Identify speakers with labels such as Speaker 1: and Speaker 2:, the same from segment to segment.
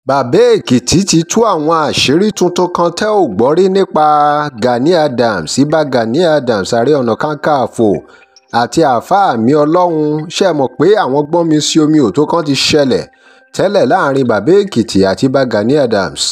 Speaker 1: bàbá èkìtì ti tú àwọn àṣírí tuntun kan tẹ́ ò gbọ́ rí nípa Gani Adams ibà Gani Adams ààrẹ ọ̀nà kakanfò àti àáfàá mi ọlọ́run. ṣe mọ̀ pé àwọn gbọ́nmi sí omi òtó kan ti ṣẹlẹ̀ tẹ́lẹ̀ láàrin bàbá èkìtì àti ibà Gani Adams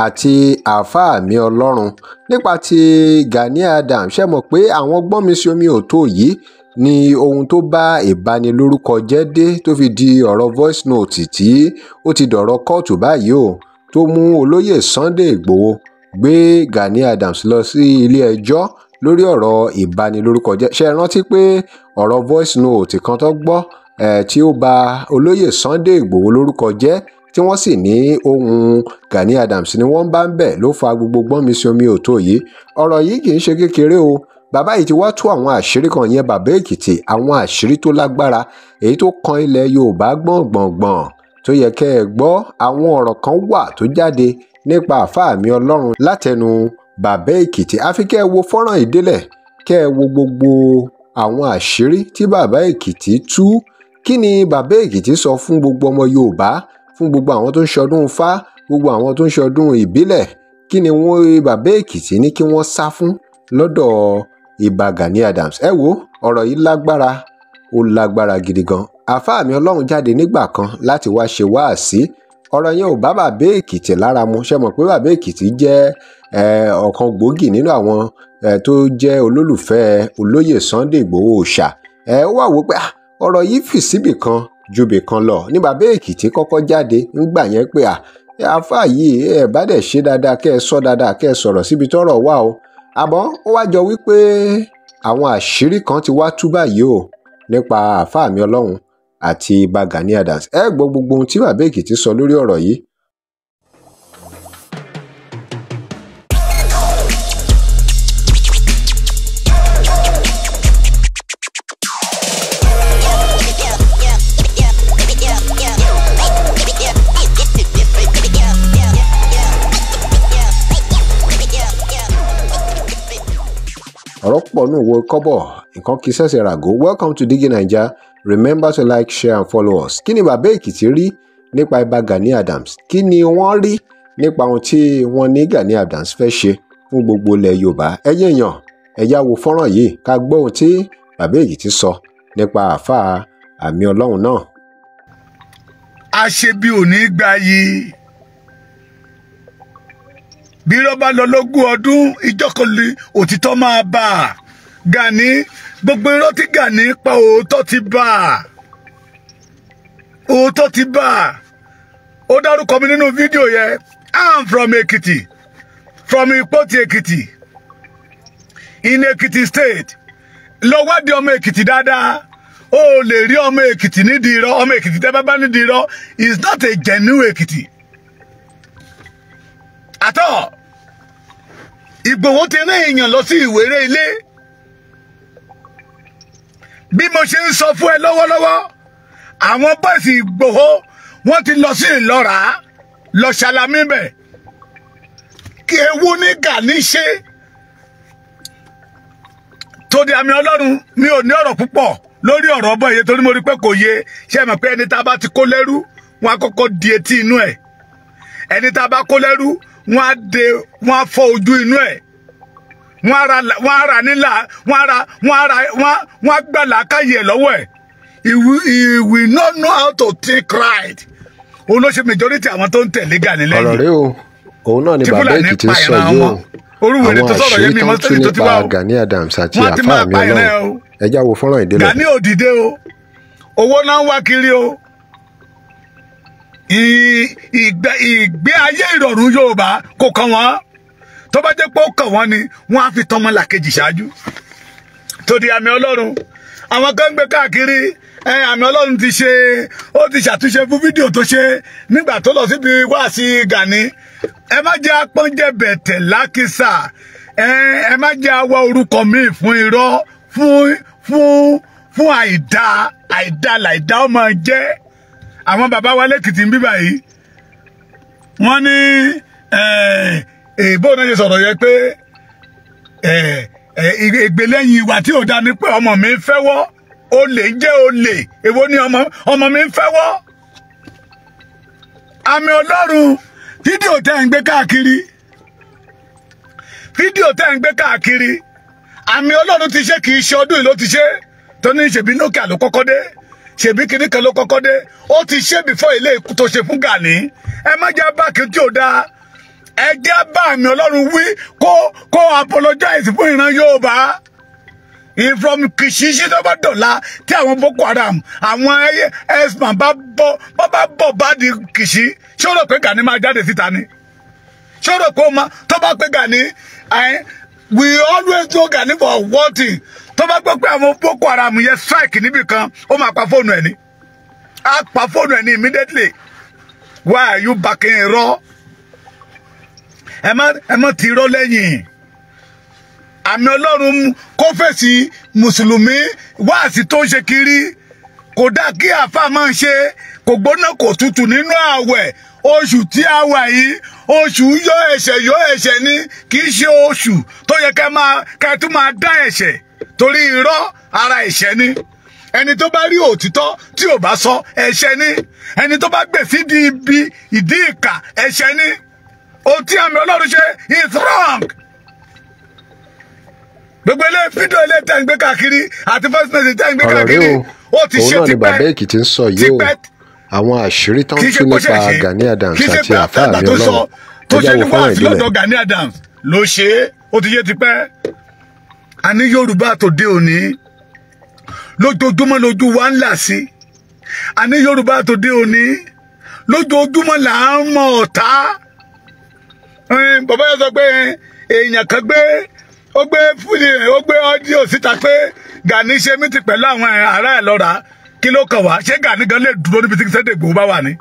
Speaker 1: àti àáfàá mi ọlọ́run. nípa ti Gani Adams, ṣe mọ̀ pé àwọn gbọ́nmi sí omi òtó yìí ni ohun tó bá ìbanilórúkọ jẹ́ dé tó fi di ọ̀rọ̀ voice note tí ó ti dọ̀rọ̀ kóòtù báyìí o, tó mú olóyè Sunday Igboho gbé Gani Adams lọ sí ilé-ẹjọ́ lórí ọ̀rọ̀ ìbanilórúkọ jẹ́. ṣe rántí pé ọ̀rọ̀ voice note kan tó gbọ́ tí ó ba olóyè Sunday Igboho lórúkọ jẹ́ tí wọ́n sì ní ohun Gani Adams ni wọ́n bá ń bẹ̀ ló fa gbogbo gbọ́nmi sí omi òtó yìí. ọ̀rọ̀ yìí kì í ṣe kékeré o. bàbá yìí ti wá tú àwọn àṣírí kan, yẹn bàbá èkìtì, àwọn àṣírí tó lágbára èyí tó kan ilẹ̀ yorùbá gbọ̀ngbọ̀ngbọ̀n tó yẹ kẹ́ ẹ gbọ́. àwọn ọ̀rọ̀ kan wà tó jáde nípa àáfàá mi ọlọ́run látẹnu bàbá èkìtì. àfi kẹ́ ẹ wo fọ́nrán ìdílẹ̀ kẹ́ ẹ wo gbogbo àwọn àṣírí tí bàbá èkìtì tú. kí ni bàbá èkìtì sọ fún gbogbo ọmọ yorùbá, fún gbogbo àwọn tó ń ṣọdún ifá, gbogbo àwọn tó ń ṣọdún ìbílẹ̀? kí ni bàbá èkìtì ní kí wọ́n sá fún lọ́dọ̀ ibà Gani Adams? ẹ wo ọ̀rọ̀ yìí lágbára, ó lágbára gidi gan. àáfàá mi ọlọ́run jáde nígbà kan láti wá ṣe wáàsí. ọ̀rọ̀ yẹn ò bá bàbá èkìtì lára mu. ṣe mọ̀ pé bàbá èkìtì jẹ́ ọ̀kan gbòógì nínú àwọn tó jẹ́ olólùfẹ́ olóyè Sunday Igboho Òòṣà. ó wà wò pé ọ̀rọ̀ yìí fì síbì kan ju bì kan lọ. ní bàbá èkìtì kọ́kọ́ jáde ńgbà yẹn pé àáfàá yìí bá dẹ̀ ṣe dáadáa kẹ́ ẹ sọ dáadáa kẹ́ ẹ sọ̀rọ̀ síbi tọ́rọ̀ wà o. àmọ́ ó wá jọ wípé àwọn àṣírí kan ti wá tú báyìí o nípa àáfàá mi ọlọ́run àti ibà Gani Adams. ẹ gbọ́ gbogbo ohun tí bàbá èkìtì sọ lórí ọ̀rọ̀ yìí. ọ̀rọ̀ pọ̀ nù wo kọ́bọ̀ nǹkan kì í ṣẹ̀ṣẹ̀ ràgó. Welcome to Digi Naija. Remember to like, share and follow us. kí ni bàbá èkìtì rí nípa ibà Gani Adams? kí ni wọ́n rí nípa ohun tí wọ́n ní Gani Adams fẹ́ ṣe fún gbogbo ilẹ̀ yorùbá? ẹ̀yin èèyàn ẹ yá wo fọ́nrán yìí ká gbọ́ ohun tí bàbá èkìtì sọ nípa àáfàá àmì ọlọ́run náà.
Speaker 2: àṣebí ò ní gbà yìí bí rọ́bà lọ lógún ọdún ìjọkọ̀lì òtítọ́ máa bá a. Gani, gbogbo irọ́ tí Gani pa òótọ́ ti bá a, òótọ́ ti bá a. ó dárúkọ mi nínú fídíò yẹn. I'm from Ekiti, from Ipoti Ekiti, in Ekiti state. lọ wádìí ọmọ Ekiti dáadáa. ó lè rí ọmọ Ekiti nídìí irọ́. ọmọ Ekiti tẹ́ bá bá nídìí irọ́ is not a genuine Ekiti at all. Ìgbòho ti rán èèyàn lọ sí Ìwéré Ilé. bí mo ṣe ń sọ fún ẹ lọ́wọ́lọ́wọ́, àwọn bọ́ọ̀sì Ìgbòho wọ́n ti lọ sí Ìlọ́ra lọ ṣàlámí bẹ̀. kí ewu ní Gani ṣe tó di àmì ọlọ́run. mi ò ní ọ̀rọ̀ púpọ̀ lórí ọ̀rọ̀ ọbọ̀ yẹn torí mo rí pé kò yé. ṣé mọ̀ pé ẹni tá a bá ti kó lẹ́rú wọn á kọ́kọ́ di etí inú ẹ̀. ẹni tá a bá kó lẹ́rú wọn á fọ́ ojú inú ẹ̀. wọ́n á ra nílà, wọ́n á gbà làákàyè ẹ̀ lọ́wọ́ ẹ̀. He will not know how to think right. òun ló ṣe majority àwọn tó ń tẹ̀lé Gani lẹ́yìn.
Speaker 1: ọ̀rọ̀ rẹ o, òun náà ni bàbá èkìtì sọ yìí o. àwọn àṣírí tó ń tú nípa Gani Adams àti àáfàá mi ọlọ́run. ẹ já wo fọ́nrán ìdílé.
Speaker 2: Gani ò dìde o, owó náà ń wá kiri o. ìgbé ayé ìrọ̀rùn yorùbá kò kàn wọ́n. tó bá jẹ́ pé ó kàn wọ́n ni wọ́n á fi tọmọlàkejì ṣáájú. tó di àmì ọlọ́run àwọn kan ń gbé káàkiri. àmì ọlọ́run ó ti ṣàtúnṣe fún fídíò tó ṣe nígbà tó lọ síbi wáàsí Gani. ẹ má jẹ́ apọ́njẹ́ bẹ̀tẹ̀ lákìsà. ẹ má jẹ́ àwa orúkọ míì fún irọ́, fún àìdá làìdá ó máa jẹ́. àwọn bàbá wa lẹ́kìtì ń bí báyìí wọ́n ní èèbó náà ṣe sọ̀rọ̀ yẹ pé ìgbélẹ́yìn ìwà tí ò dá ní pé ọmọ mi ń fẹ́wọ́. olè jẹ́ olè, èwo ni ọmọ mi ń fẹ́wọ́. àmì Ọlọ́run fídíò tẹ́ ń gbé káàkiri àmì Ọlọ́run ti ṣe kì í ṣe ọdún yìí ló ti ṣe tó ní ṣèbí Nokia ló kọ́kọ́ dé ṣèbí kìíní kan ló kọ́kọ́ dé ó ti ṣe before ilé ikú tó ṣe fún Gani ẹ má jẹ́ bá kí tí ò dáa ẹ jẹ́ bá àmì Ọlọ́run wí kó apologize fún ìran Yorùbá from Kìṣíṣí tó bá dọ̀la tí àwọn Boko Haram àwọn ẹ̀sìn bá bọ̀ bá di Kìṣí ṣé ó rò pé Gani máa jáde síta ni ṣé ó rò pé ó máa tó bá pé Gani we always know Gani for one thing tó bá gbọ́ pé àwọn Boko Haram yẹn strike níbì kan ó máa pa fóònù ẹ̀ ní á pa fóònù ẹ̀ ní immediately why are you backing irọ́ ẹ má ti irọ́ lẹ́yìn àmì Ọlọ́run kó fèsì mùsùlùmí wáàsí tó ń ṣe kiri kò dá kí àáfà máa ń ṣe kò gbóná kò tutù nínú ààwẹ̀ oṣù tí a wà yìí oṣù yọ ẹ̀ṣẹ̀ ní kì í ṣe oṣù tó yẹ ká tún máa dá ẹ̀ṣẹ̀ torí irọ́ ara ẹ̀ṣẹ̀ ni ẹni tó bá rí òtítọ́ tí ò bá sọ ẹ̀ṣẹ̀ ni ẹni tó bá gbèsè di ibi ìdí ìkà ẹ̀ṣẹ̀ ni ohun tí àmì Ọlọ́run ṣe is wrong. Gbogbo ilé fídíò ilé tẹ́ ń gbé káàkiri àti first message tẹ́ ń gbé káàkiri ó ti ṣe tipẹ́.
Speaker 1: òun náà ni bàbá Èkìtì ń sọ yìí o àwọn àṣírí tó ń tú nípa Gani Adams àti àfáà mi Ọlọ́run
Speaker 2: tó ṣe ní wáàsí lọ́dọ̀ Gani Adams ló ṣe é ó ti ṣe tipẹ́. A ní Yorùbá tòde òní lójoojúmọ́ lójú wa ń là sí a ní Yorùbá tòde òní lójoojúmọ́ là ń mọ ọ̀tá. Bàbá yẹn sọ pé èèyàn kan ó gbé ọ́díò síta pé Gani ṣe mítì pẹ̀lú àwọn ará ẹ̀ lọ́ra kí ló kàn wá ṣé Gani gan lè dúró níbi tí Sunday Igboho bá wà ní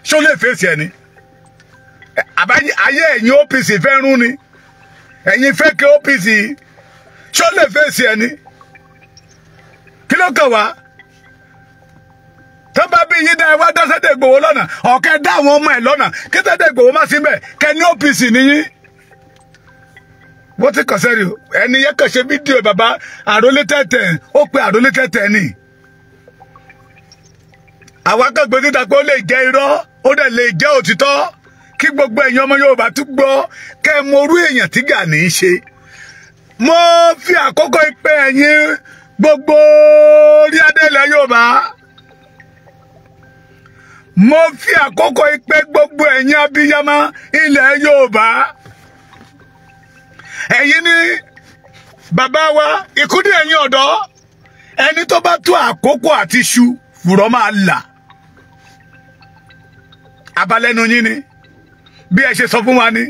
Speaker 2: ṣó lè fèsì ẹ̀ ni ayé ẹ̀yin OPC fẹ́ rún ni ẹ̀yin fẹ́ kí OPC ṣó lè fèsì ẹ̀ ni kí ló kàn wá tó bá bí yín dá ẹ wá dá Sunday Igboho lọ́nà ọ̀kẹ́ dá àwọn ọmọ ẹ̀ lọ́nà kí Sunday Igboho má sí bẹ̀ kẹ́ ní OPC nìyí wọ́n ti kàn sẹ́rí ẹni yẹn kàn ṣe fídíò bàbá Àrólé Tẹ́tẹ́ ó pe Àrólé Tẹ́tẹ́ ni àwa kan gbé títa pé ó lè jẹ́ irọ́ ó dẹ̀ lè jẹ́ òtítọ́ kí gbogbo ẹ̀yin ọmọ Yorùbá tún gbọ́ kẹ́ ẹ mọ orú èèyàn tí Gani ń ṣe. Mo fi àkókò ìpè ẹ̀yin gbogbo orí adé ilẹ̀ Yorùbá mo fi àkókò ìpè gbogbo ẹ̀yin abiyamọ ilẹ̀ Yorùbá ẹ̀yin ní bàbá wa ìkúdí ẹ̀yin ọ̀dọ́ ẹni tó bá tó àkókò àti ṣu fùrọ̀ máa là abalẹ́nu yín ni bí ẹ ṣe sọ fún wa ni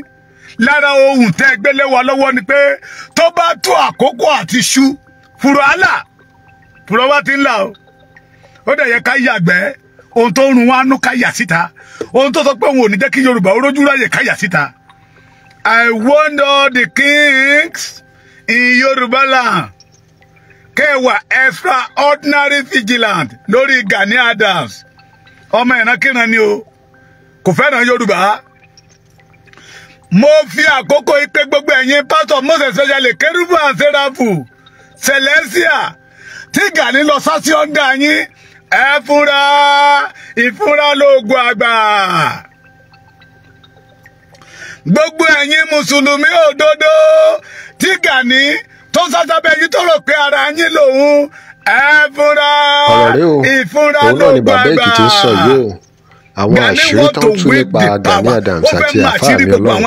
Speaker 2: lára ohun tẹ́ gbélé wa lọ́wọ́ ni pé tó bá tó àkókò àti ṣu fùrọ̀ àlà fùrọ̀ wa ti ń là ó dẹ̀ yẹ ká yàgbẹ́ ohun tó rùn wá nú ká yà síta ohun tó sọ pé òun ò ní jẹ́ kí Yorùbá ó rójú ráyè ká yà síta. I warned all the kings in Yoruba land kẹwàá extraordinary vigilant lórí Gani Adams ọmọ ìrankíran ni o kò fẹ́ràn Yorùbá. Mo fi àkókò ìpè gbogbo ẹ̀yin pásítọ̀ Moses especially Kérúbù and Séráfù Celestia tí Gani lọ sásí ọ̀dà yín ẹ fúnra ìfúnra lóògùn àgbà. Gbogbo ẹ̀yin mùsùlùmí òdodo tí Gani tó sásábẹ́ yín tó rò pé ara yín lòun ẹ fúnra ìfúnra lóògùn àgbà.
Speaker 1: Àwọn àṣírí tó ń tú nípa Gani Adams àti àfáà mi Ọlọ́run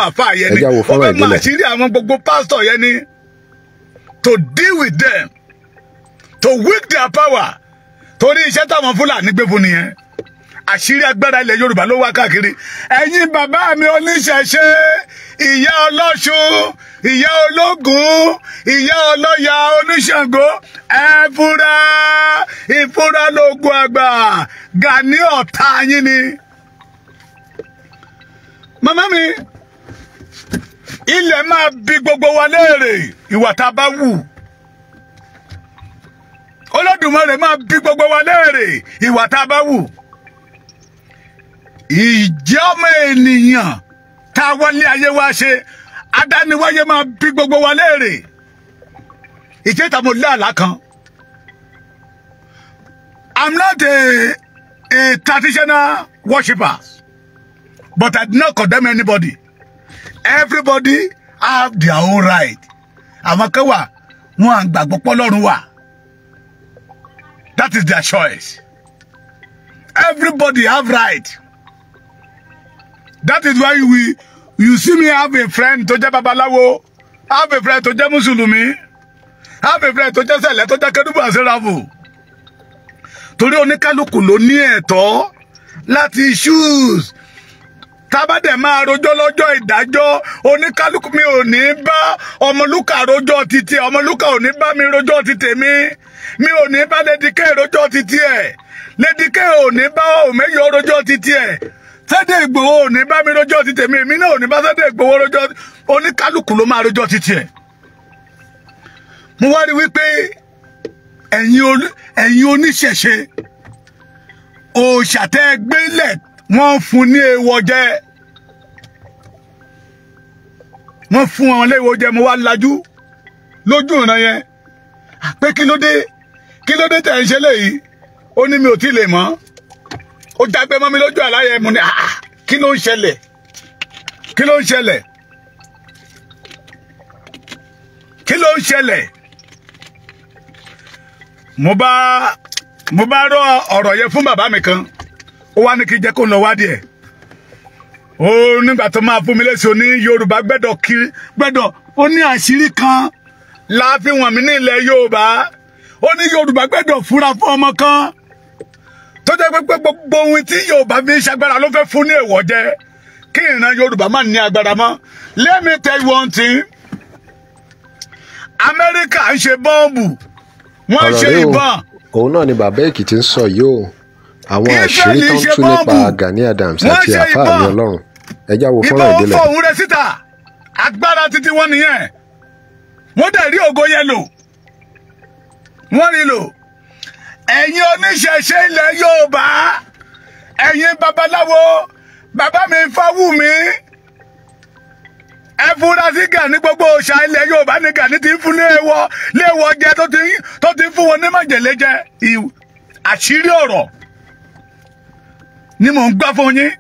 Speaker 1: ẹjá wo fọ́nrán ìdílé.
Speaker 2: ó fẹ́ máa ṣírí àwọn gbogbo pásítọ̀ yẹn ni to deal with them to weak their power torí iṣẹ́ táwọn Fúlàní gbé fún nìyẹn. Àṣírí agbára ilẹ̀ Yorùbá ló wá káàkiri. Ẹ̀yin bàbá mi oníṣẹ̀ṣe ìyá Ọlọ́ṣun ìyá Ológun ìyá Ọlọ́ya Oníṣàngó ẹ fúnra ìfúnra lóògùn àgbà. Gani ọ̀tá yín ni. Màmá mi ilẹ̀ máa bi gbogbo wa léèrè ìwà tá a bá wù. Olódùmarè máa bi gbogbo wa léèrè ìwà tá a bá wù. Ìjẹ́ ọmọ ènìyàn tá a wọlé ayé wa ṣe adániwáyé máa bí gbogbo wa léèrè. Ìjẹ́ ìtàmú láàlá kan. I'm not a traditional worshipper. But I did not condemn anybody. Everybody have their own right. Àwọn kan wà, wọ́n gbàgbọ́ pé Ọlọ́run wà. That is their choice. Everybody have right. That is why you see me have a friend tó jẹ́ babaláwo, have a friend tó jẹ́ Mùsùlùmí, have a friend tó jẹ́ Sẹ̀lẹ̀, tó jẹ́ Kérúbù àti Séráfù. Torí oníkálukú ló ní ẹ̀tọ́ láti choose. Tábàdẹ̀ máa rojọ́ lọ́jọ́ ìdájọ́, oníkálukú mi ò ní bá Ọmọlúkà rojọ́ títí, Ọmọlúkà ò ní bá mi rojọ́ títí mi ò ní bá Lady K rojọ́ títí ẹ̀, Lady K ò ní bá Òmẹ́yọ̀ rojọ́ títí ẹ̀, Sunday Igboho ò ní bá mi rojọ́ títí mi, èmi náà ò ní bá Sunday Igboho rojọ́, oníkálukú ló máa rojọ́ títí ẹ̀. Mo wá rí wípé ẹ̀yin oníṣẹ̀ṣe òòṣà tẹ́ gbélẹ̀ wọ́n fún ní èèwọ̀ jẹ, wọ́n fún wọn léèwọ̀ jẹ. Mo wá lajú lójú ìran yẹn pé kí ló dé tẹ̀ ń ṣe léyìí. Ó ní mi ò tí lè mọ̀, ó jágbe mọ́ mi lójú àláyé. Mo ní kí ló ń ṣẹlẹ̀, kí ló ń ṣẹlẹ̀, kí ló ń ṣẹlẹ̀. Mo bá rọ ọ̀rọ̀ yẹn fún bàbá mi kan, ó wá ní kí jẹ́ kó lọ wádìí ẹ̀. Ó nígbà tó máa fún mi lésì, ó ní Yorùbá gbẹ́dọ̀ ó ní àṣírí kan láàfin wọn mi ní ilẹ̀ Yorùbá. Ó ní Yorùbá gbẹ́dọ̀ fúnra fún ọmọ kan tó jẹ́ pé gbogbo ohun tí Yorùbá fi ń ṣagbára ló fẹ́ fún ní èèwọ̀ jẹ, kí ìran Yorùbá má ní agbára mọ́. Let me tell you one thing. Amẹ́ríkà ń ṣe bọ́ọ̀bù, wọ́n ṣe ìbọn.
Speaker 1: Òun náà ni bàbá Èkìtì ń sọ yìí o. Àwọn àṣírí tó ń tú nípa Gani Adams àti àfáà mi Ọlọ́run. Ẹjá wo fọ́nrán ìdílé.
Speaker 2: Ìbọn fọ̀hún rẹ̀ síta, agbára títí wọn nìyẹn. Wọ́n dẹ̀ rí ògo yẹn lò, wọ́n rí lò. Ẹ̀yin oníṣẹ̀ṣe ilẹ̀ Yorùbá, ẹ̀yin babaláwo, bàbá mi Fáwùmí, ẹ fura sí Gani. Gbogbo òòṣà ilẹ̀ Yorùbá ní Gani ti ń fún léèwọ̀ jẹ, tó ti ń fún wọn ní májèlé jẹ. Àṣírí ọ̀rọ̀ ni mò ń gbà fún yín.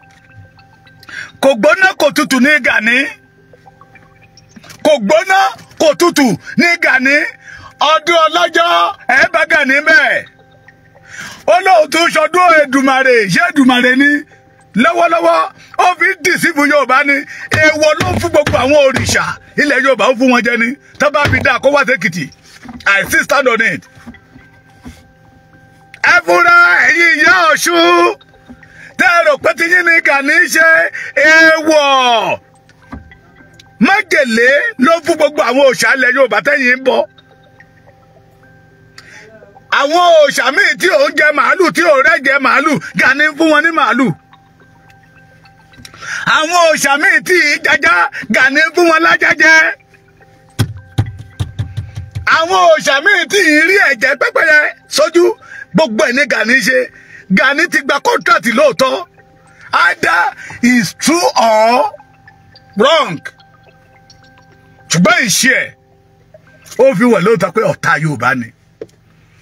Speaker 2: Kò gbóná kò tutù ní Gani, kò gbóná kò tutù ní Gani. Ọdún ọlọ́jọ́ ẹ̀ bá Gani bẹ́ẹ̀. Olóòtú ṣọdún Èdùmàrè, ṣé Èdùmàrè ni lọ́wọ́lọ́wọ́ ó fi dìsíbù Yorùbá ni. Èèwọ̀ ló ń fún gbogbo àwọn òrìṣà ilẹ̀ Yorùbá, ó fún wọn jẹ ni. Tó bá fi dá kó wá sí Èkìtì, I still stand on it. Ẹ fúnra ẹ̀yin ìyá Ọ̀ṣun tẹ́ ẹ rò pé tí yín ní Gani ṣe èèwọ̀. Májèlé ló fún gbogbo àwọn òòṣà ilẹ̀ Yorùbá tẹ́yìn ń bọ̀. Àwọn òòṣà míì tí ò ń jẹ màálù, tí ò rẹ́jẹ màálù, Gani ń fún wọn ní màálù. Àwọn òòṣà míì tí ìjájá, Gani ń fún wọn lájájẹ. Àwọn òòṣà míì tí ìrí ẹ̀jẹ̀ pẹ́pẹ́yẹ sójú, gbogbo ẹ̀ ní Gani ṣe. Gani ti gba kọ́ńtrátì lóòótọ́, either is true or wrong. Ṣùgbọ́n ìṣe ẹ̀ ó fi wà lóòótọ́ pé ọ̀tá Yorùbá ni.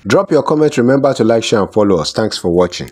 Speaker 1: Drop your comment. Remember to like, share and follow us. Thanks for watching.